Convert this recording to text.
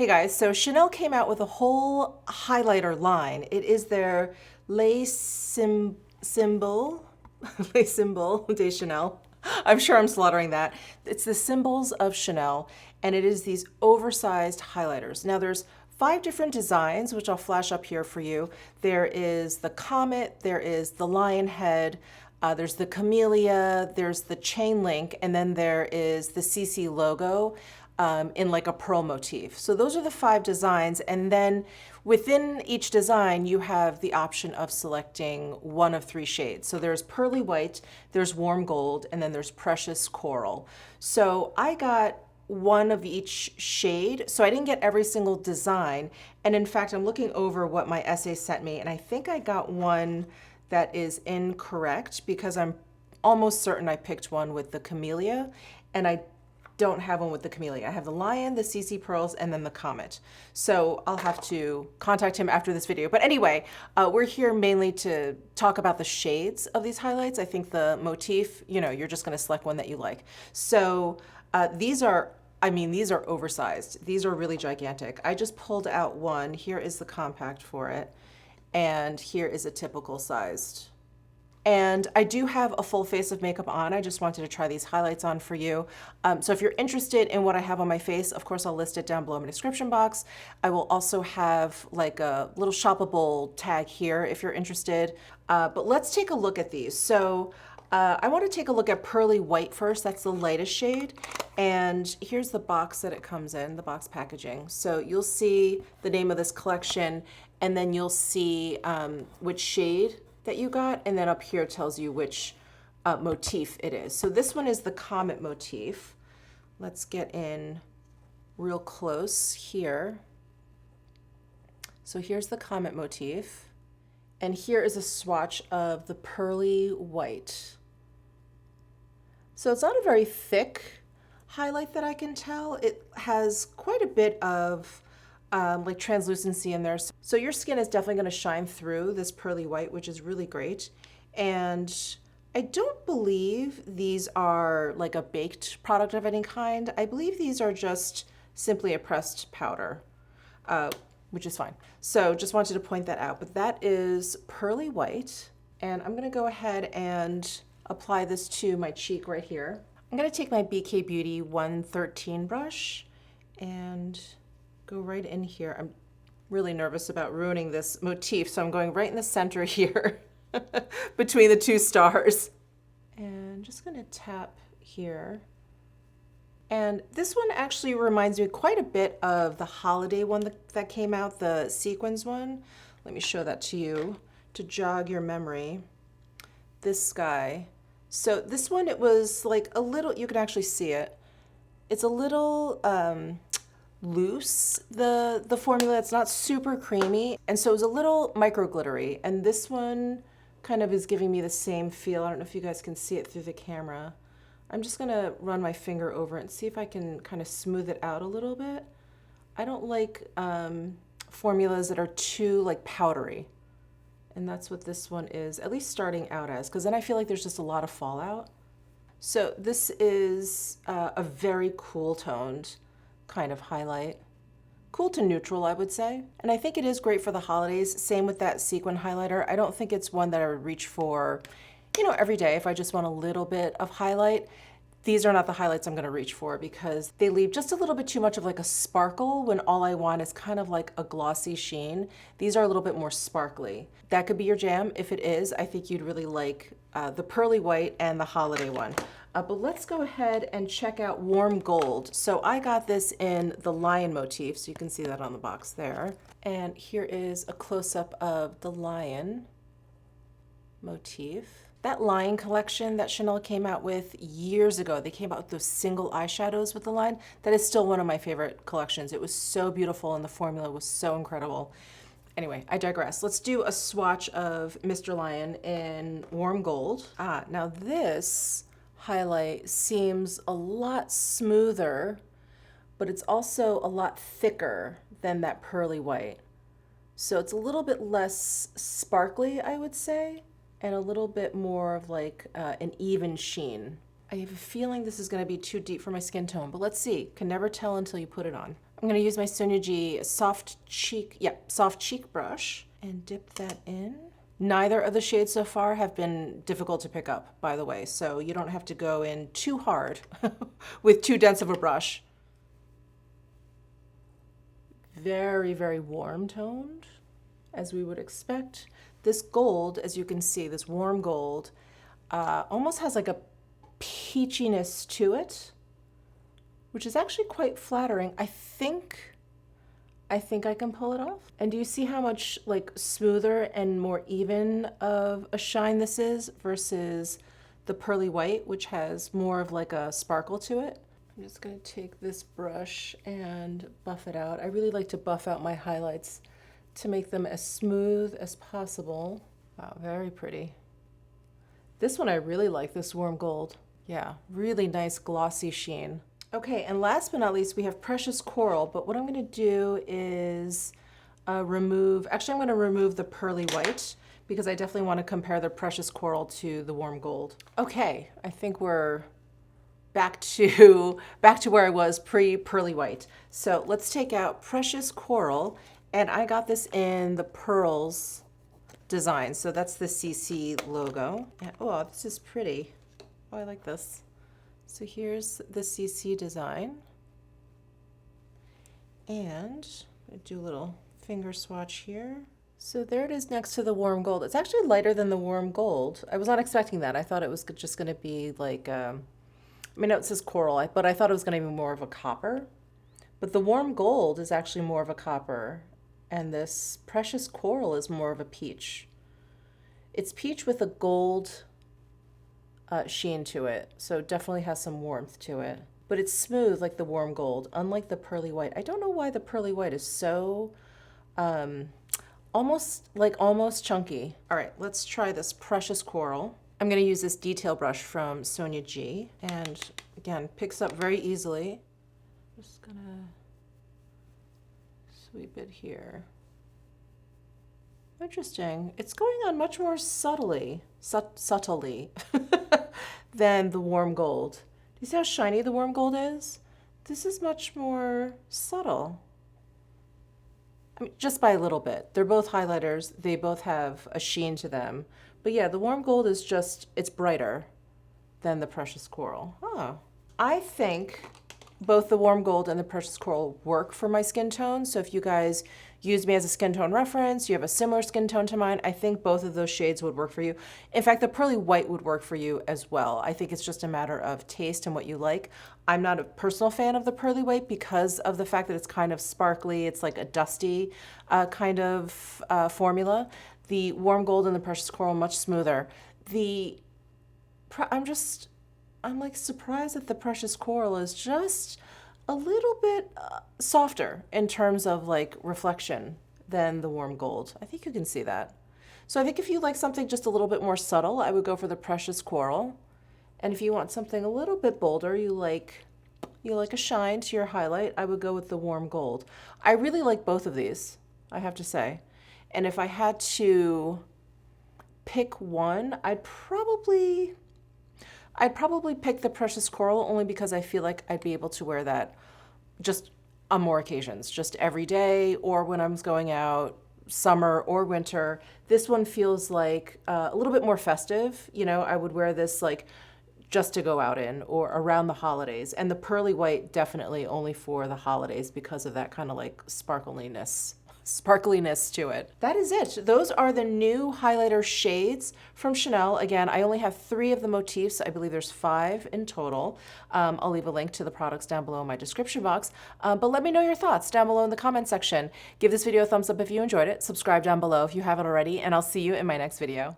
Hey guys, so Chanel came out with a whole highlighter line. It is their Symbol, Les Symbols de Chanel. I'm sure I'm slaughtering that. It's the symbols of Chanel, and it is these oversized highlighters. Now there's 5 different designs, which I'll flash up here for you. There is the comet, there is the lion head, there's the camellia, there's the chain link, and then there is the CC logo in like a pearl motif. So those are the 5 designs, and then within each design you have the option of selecting one of 3 shades. So there's pearly white, there's warm gold, and then there's precious coral. So I got one of each shade, so I didn't get every single design. And in fact, I'm looking over what my essay sent me, and I think I got one that is incorrect because I'm almost certain I picked one with the camellia, and I don't have one with the camellia. I have the lion, the CC pearls, and then the comet. So I'll have to contact him after this video. But anyway, we're here mainly to talk about the shades of these highlights. I think the motif, you're just gonna select one that you like. So these are oversized. These are really gigantic. I just pulled out one. Here is the compact for it. And here is a typical sized. And I do have a full face of makeup on. I just wanted to try these highlights on for you. So if you're interested in what I have on my face, of course, I'll list it down below in the description box. I will also have like a little shoppable tag here if you're interested. But let's take a look at these. So I want to take a look at Pearly White first. That's the lightest shade. And here's the box that it comes in, the box packaging. So you'll see the name of this collection, and then you'll see which shade that you got, and then up here tells you which motif it is. So this one is the comet motif. Let's get in real close here. So here's the comet motif, and here is a swatch of the pearly white. So it's not a very thick highlight that I can tell. It has quite a bit of like translucency in there. So your skin is definitely going to shine through this pearly white, which is really great. And I don't believe these are like a baked product of any kind. I believe these are just simply a pressed powder, which is fine. So just wanted to point that out. But that is pearly white. And I'm going to go ahead and apply this to my cheek right here. I'm going to take my BK Beauty 113 brush and go right in here. I'm really nervous about ruining this motif, so I'm going right in the center here between the 2 stars. And just gonna tap here. And this one actually reminds me quite a bit of the holiday one that came out, the sequins one. Let me show that to you to jog your memory. This guy. So this one, it was like a little, you can actually see it. It's a little, loose, the formula. It's not super creamy, and so it's a little micro glittery, and this one kind of is giving me the same feel. I don't know if you guys can see it through the camera. I'm just gonna run my finger over it and see if I can kind of smooth it out a little bit. I don't like formulas that are too like powdery, and that's what this one is, at least starting out as, because then I feel like there's just a lot of fallout. So this is a very cool toned kind of highlight. Cool to neutral, I would say. And I think it is great for the holidays. Same with that sequin highlighter. I don't think it's one that I would reach for, every day if I just want a little bit of highlight. These are not the highlights I'm gonna reach for because they leave just a little bit too much of like a sparkle when all I want is kind of like a glossy sheen. These are a little bit more sparkly. That could be your jam. If it is, I think you'd really like the pearly white and the holiday one. But let's go ahead and check out Warm Gold. So I got this in the lion motif, so you can see that on the box there. And here is a close-up of the lion motif. That lion collection that Chanel came out with years ago, they came out with those single eyeshadows with the line. That is still one of my favorite collections. It was so beautiful and the formula was so incredible. Anyway, I digress. Let's do a swatch of Mr. Lion in Warm Gold. Now this highlight seems a lot smoother, but it's also a lot thicker than that pearly white. So it's a little bit less sparkly, I would say, and a little bit more of like an even sheen. I have a feeling this is gonna be too deep for my skin tone, but let's see. Can never tell until you put it on. I'm gonna use my Sonia G soft cheek brush and dip that in. Neither of the shades so far have been difficult to pick up, by the way, so you don't have to go in too hard with too dense of a brush. Very, very warm toned, as we would expect. This gold, as you can see, this warm gold, almost has like a peachiness to it, which is actually quite flattering. I think I can pull it off. And do you see how much like smoother and more even of a shine this is versus the pearly white, which has more of like a sparkle to it? I'm just gonna take this brush and buff it out. I really like to buff out my highlights to make them as smooth as possible. Wow, very pretty. This one I really like, this warm gold. Yeah, really nice glossy sheen. Okay, and last but not least, we have Precious Coral, but what I'm gonna do is I'm gonna remove the pearly white because I definitely wanna compare the Precious Coral to the warm gold. Okay, I think we're back to where I was pre-pearly white. So let's take out Precious Coral, and I got this in the Pearls design. So that's the CC logo. And, oh, this is pretty. Oh, I like this. So here's the CC design. And I do a little finger swatch here. So there it is next to the warm gold. It's actually lighter than the warm gold. I was not expecting that. I thought it was just gonna be like, I mean, it says coral, but I thought it was gonna be more of a copper. But the warm gold is actually more of a copper, and this Precious Coral is more of a peach. It's peach with a gold sheen to it, so it definitely has some warmth to it. But it's smooth like the warm gold, unlike the pearly white. I don't know why the pearly white is so almost chunky. All right, let's try this Precious Coral. I'm gonna use this detail brush from Sonia G, and again, picks up very easily. Just gonna sweep it here. Interesting. It's going on much more subtly than the warm gold. Do you see how shiny the warm gold is? This is much more subtle. I mean, just by a little bit. They're both highlighters. They both have a sheen to them. But yeah, the warm gold is just, it's brighter than the Precious Coral. Oh. I think both the warm gold and the Precious Coral work for my skin tone. So if you guys use me as a skin tone reference, you have a similar skin tone to mine, I think both of those shades would work for you. In fact, the pearly white would work for you as well. I think it's just a matter of taste and what you like. I'm not a personal fan of the pearly white because of the fact that it's kind of sparkly. It's like a dusty kind of formula. The warm gold and the Precious Coral, much smoother. I'm like surprised that the Precious Coral is just a little bit softer in terms of like reflection than the warm gold. I think you can see that. So I think if you like something just a little bit more subtle, I would go for the Precious Coral. And if you want something a little bit bolder, you like a shine to your highlight, I would go with the warm gold. I really like both of these, I have to say. And if I had to pick one, I'd probably pick the Precious Coral only because I feel like I'd be able to wear that just on more occasions, just every day or when I'm going out, summer or winter. This one feels like a little bit more festive. You know, I would wear this like just to go out in or around the holidays. And the pearly white definitely only for the holidays because of that kind of like sparkliness to it. That is it. Those are the new highlighter shades from Chanel. Again, I only have 3 of the motifs. I believe there's 5 in total. I'll leave a link to the products down below in my description box. But let me know your thoughts down below in the comment section. Give this video a thumbs up if you enjoyed it. Subscribe down below if you haven't already, and I'll see you in my next video.